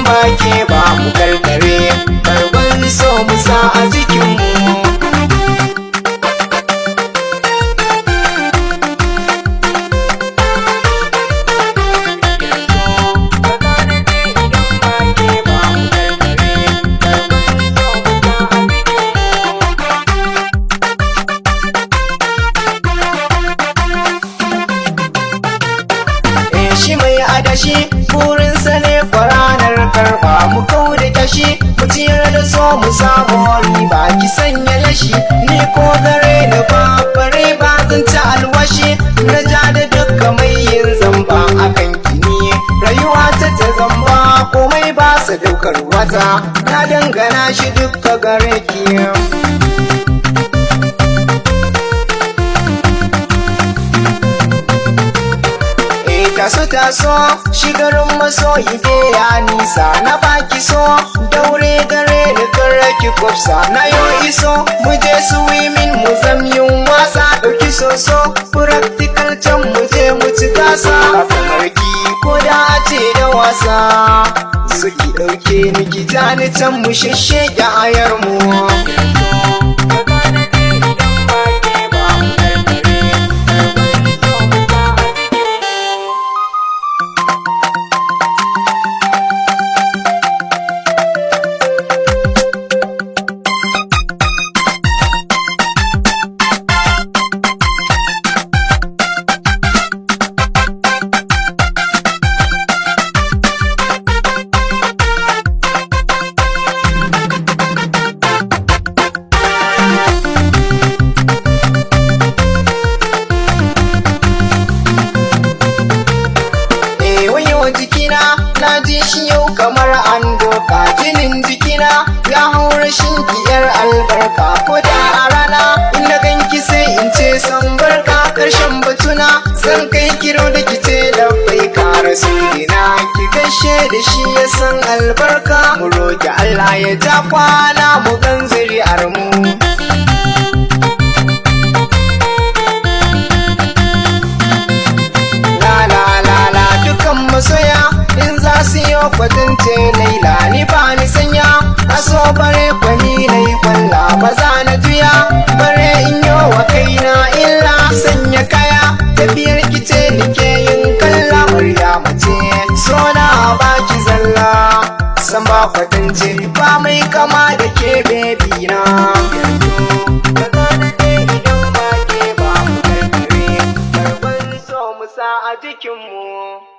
ba ke ba mu karkare karban so mu sa a jikinmu. Shi mai adashi burinsa ne faranar karba mu kau da kashi mu ciyar da so mu samu riba ki sanya lashi ni ko gare ni ba bare ba zan ci alwashi na ja da dukka mai yin zamba akan kini rayuwa ta zamba komai ba sa daukar wata na dangana shi dukka gare ki. Taso shigarin masoyi ke ya nisa na baki so daure gare ni kan raki kwafsa na yo iso mu je swimming mu zamyin wasa dauki soso practical can mu je mu ci gasa kamarki ko da ce da wasa suki dauke ni ki jani can mu sheshege ayar mu. Jikina na ji shi yau kamar an doka jinin jikina ya haura shinkiyar albarka ko da a rana in na ganki sai in ce san barka karshen batuna zan kai kiro da kice labbai ka rasulina ki gaishe da shi ya san albarka mu roki Allah ya ja kwana mu gan zuri'ar mu. Masoya in za su yi kwatance laila ni ba ni sanya aso bare kwani na yi kwalla ba za na juya bare in yi wa kaina illa sanya kaya tafiyar kice nike yin kalla murya mace so na baki zalla san ba kwatance ba mai kama da ke bebi na. Idan ba ke ba mu karkare karban so mu sa a jikinmu.